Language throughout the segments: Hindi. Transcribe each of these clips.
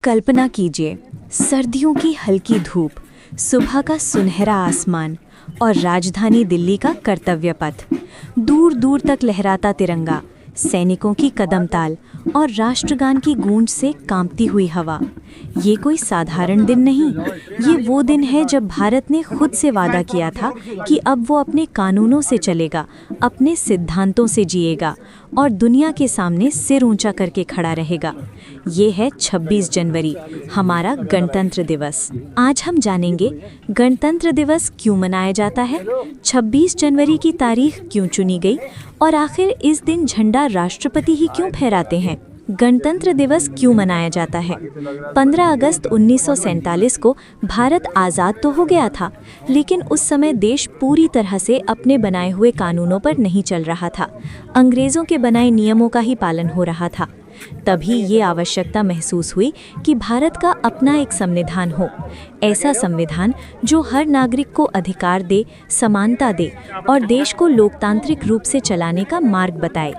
कल्पना कीजिए, सर्दियों की हल्की धूप, सुबह का सुनहरा आसमान और राजधानी दिल्ली का कर्तव्य पथ। दूर दूर तक लहराता तिरंगा, सैनिकों की कदम ताल और राष्ट्रगान की गूंज से कांपती हुई हवा। ये कोई साधारण दिन नहीं, ये वो दिन है जब भारत ने खुद से वादा किया था कि अब वो अपने कानूनों से चलेगा, अपने सिद्धांतों से जिएगा और दुनिया के सामने सिर ऊंचा करके खड़ा रहेगा। ये है 26 जनवरी, हमारा गणतंत्र दिवस। आज हम जानेंगे गणतंत्र दिवस क्यों मनाया जाता है, 26 जनवरी की तारीख क्यों चुनी गई और आखिर इस दिन झंडा राष्ट्रपति ही क्यों फहराते हैं। गणतंत्र दिवस क्यों मनाया जाता है? 15 अगस्त 1947 को भारत आज़ाद तो हो गया था, लेकिन उस समय देश पूरी तरह से अपने बनाए हुए कानूनों पर नहीं चल रहा था। अंग्रेज़ों के बनाए नियमों का ही पालन हो रहा था। तभी ये आवश्यकता महसूस हुई कि भारत का अपना एक संविधान हो, ऐसा संविधान जो हर नागरिक को अधिकार दे, समानता दे और देश को लोकतांत्रिक रूप से चलाने का मार्ग बताए।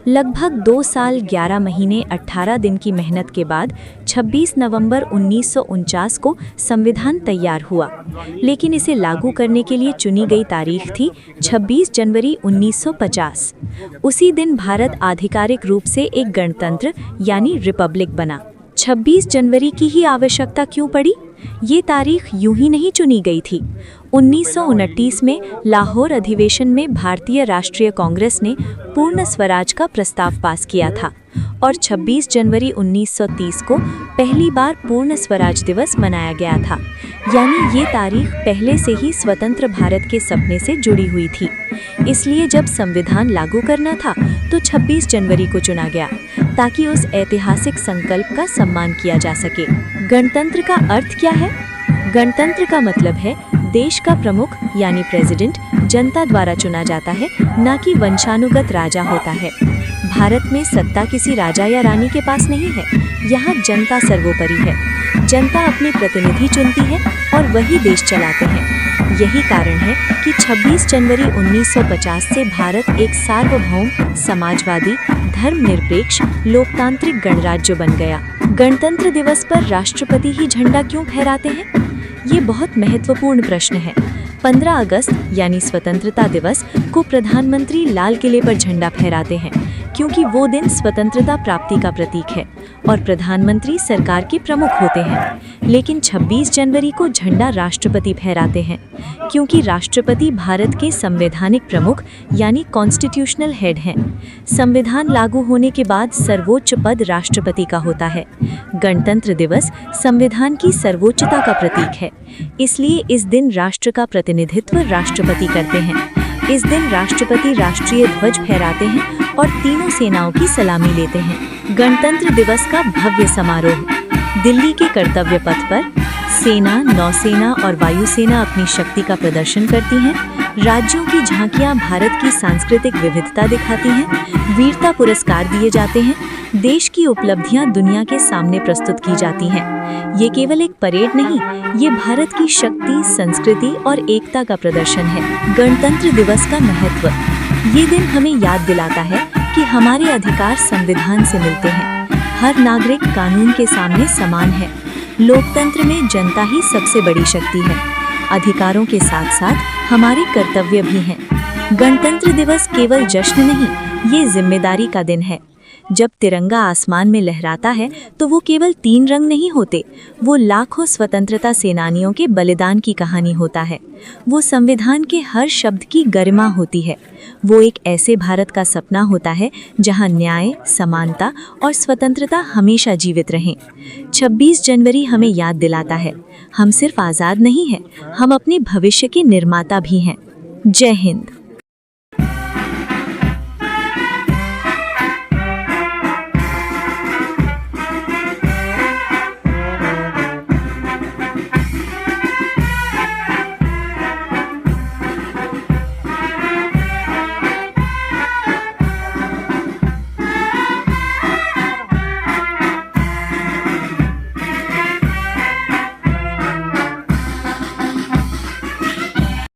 लगभग 2 साल 11 महीने 18 दिन की मेहनत के बाद 26 नवंबर 1949 को संविधान तैयार हुआ, लेकिन इसे लागू करने के लिए चुनी गई तारीख थी 26 जनवरी 1950। उसी दिन भारत आधिकारिक रूप से एक गणतंत्र यानी रिपब्लिक बना। 26 जनवरी की ही आवश्यकता क्यों पड़ी? ये तारीख यूं ही नहीं चुनी गई थी। 1929 में लाहौर अधिवेशन में भारतीय राष्ट्रीय कांग्रेस ने पूर्ण स्वराज का प्रस्ताव पास किया था और 26 जनवरी 1930 को पहली बार पूर्ण स्वराज दिवस मनाया गया था। यानी ये तारीख पहले से ही स्वतंत्र भारत के सपने से जुड़ी हुई थी। इसलिए जब संविधान लागू करना था तो 26 जनवरी को चुना गया, ताकि उस ऐतिहासिक संकल्प का सम्मान किया जा सके। गणतंत्र का अर्थ क्या है? गणतंत्र का मतलब है देश का प्रमुख यानी प्रेसिडेंट जनता द्वारा चुना जाता है, न कि वंशानुगत राजा होता है। भारत में सत्ता किसी राजा या रानी के पास नहीं है, यहाँ जनता सर्वोपरि है। जनता अपने प्रतिनिधि चुनती है और वही देश चलाते हैं। यही कारण है कि 26 जनवरी 1950 से भारत एक सार्वभौम, समाजवादी, धर्मनिरपेक्ष, लोकतांत्रिक गणराज्य बन गया। गणतंत्र दिवस पर राष्ट्रपति ही झंडा क्यों फहराते हैं? ये बहुत महत्वपूर्ण प्रश्न है। 15 अगस्त यानी स्वतंत्रता दिवस को प्रधानमंत्री लाल किले पर झंडा फहराते हैं, क्योंकि वो दिन स्वतंत्रता प्राप्ति का प्रतीक है और प्रधानमंत्री सरकार के प्रमुख होते हैं। लेकिन 26 जनवरी को झंडा राष्ट्रपति फहराते हैं, क्योंकि राष्ट्रपति भारत के संवैधानिक प्रमुख यानी कॉन्स्टिट्यूशनल हेड हैं। संविधान लागू होने के बाद सर्वोच्च पद राष्ट्रपति का होता है। गणतंत्र दिवस संविधान की सर्वोच्चता का प्रतीक है, इसलिए इस दिन राष्ट्र का प्रतिनिधित्व राष्ट्रपति करते हैं। इस दिन राष्ट्रपति राष्ट्रीय ध्वज फहराते हैं और तीनों सेनाओं की सलामी लेते हैं। गणतंत्र दिवस का भव्य समारोह। दिल्ली के कर्तव्य पथ पर सेना, नौसेना और वायुसेना अपनी शक्ति का प्रदर्शन करती हैं। राज्यों की झांकियां भारत की सांस्कृतिक विविधता दिखाती हैं। वीरता पुरस्कार दिए जाते हैं। देश की उपलब्धियां दुनिया के सामने प्रस्तुत की जाती हैं। ये केवल एक परेड नहीं, ये भारत की शक्ति, संस्कृति और एकता का प्रदर्शन है। गणतंत्र दिवस का महत्व। ये दिन हमें याद दिलाता है कि हमारे अधिकार संविधान से मिलते हैं। हर नागरिक कानून के सामने समान है। लोकतंत्र में जनता ही सबसे बड़ी शक्ति है। अधिकारों के साथ साथ हमारे कर्तव्य भी हैं। गणतंत्र दिवस केवल जश्न नहीं, ये जिम्मेदारी का दिन है। जब तिरंगा आसमान में लहराता है तो वो केवल 3 रंग नहीं होते, वो लाखों स्वतंत्रता सेनानियों के बलिदान की कहानी होता है। वो संविधान के हर शब्द की गरिमा होती है। वो एक ऐसे भारत का सपना होता है जहां न्याय, समानता और स्वतंत्रता हमेशा जीवित रहें। 26 जनवरी हमें याद दिलाता है, हम सिर्फ आज़ाद नहीं हैं, हम अपने भविष्य के निर्माता भी हैं। जय हिंद।